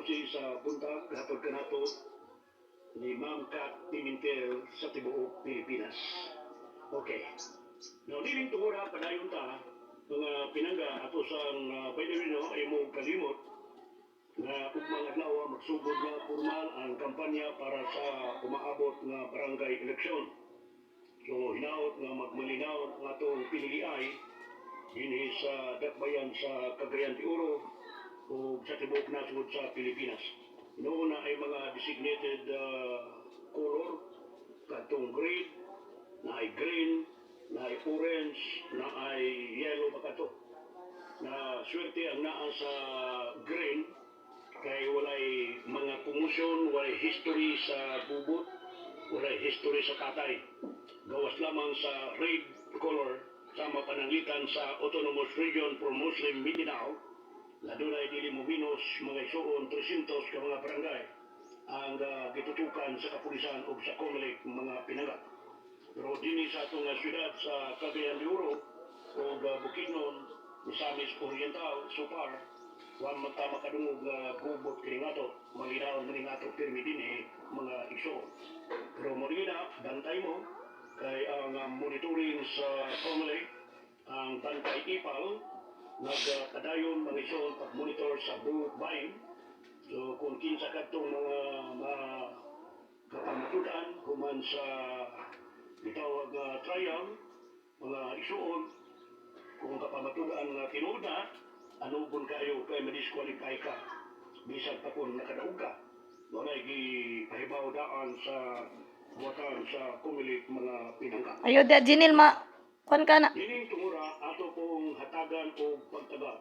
Katusi sa buntag, hatod kanato ni Ma'am Kat Pimentel sa tibuok Pilipinas. Okay. Now, dining tungura, padayon ta, mga pinangga ato sa Baydawino ay mo kalimot na ugmang adlaw magsugod na formal ang kampanya para sa umaabot nga barangay eleksyon. So, hinaot nga magmalinaw ang atong piniliay dinhi sa dakbayan sa Cagayan de Oro o sa tibuok nasud sa Pilipinas. Noon na ay mga designated color, katong green, na ay green, na ay orange, na ay yellow bakato. Na swerte ang naa sa green kay walay mga kumusyon, walay history sa bubot, walay history sa tatay. Gawas lamang sa red color sa mapananglitan sa Autonomous Region for Muslim Mindanao na dunay dili mo minus mga isuon 300 ka mga barangay ang gitutukan sa kapulisan o sa COMELEC mga pinangat. Pero dinhi sa atong syudad sa Cagayan de Oro o Bukidnon, Misamis Oriental, so far, huwag magkamakadungog gubot kiningato, malinaw maningato pirmi dinhi mga isuon. Pero morina, bantay mo, kay ang monitoring sa COMELEC, ang bantay IPAL, nagpadayon mga isuon pag-monitor sa buong bayan. So kung kinsa katong mga kapamatudan human sa bitawag trial, mga isuon, kung kapamatudan nga tinuod na, anubon kayo kay madisqualify ka, bisan pa kung nakadaog ka. Walay gipahibaw daan sa buwatan sa COMELEC mga pinangga. Ayo da Jinil ma kuan ka na. Dining tumura ato pong hatagan o pagtaga.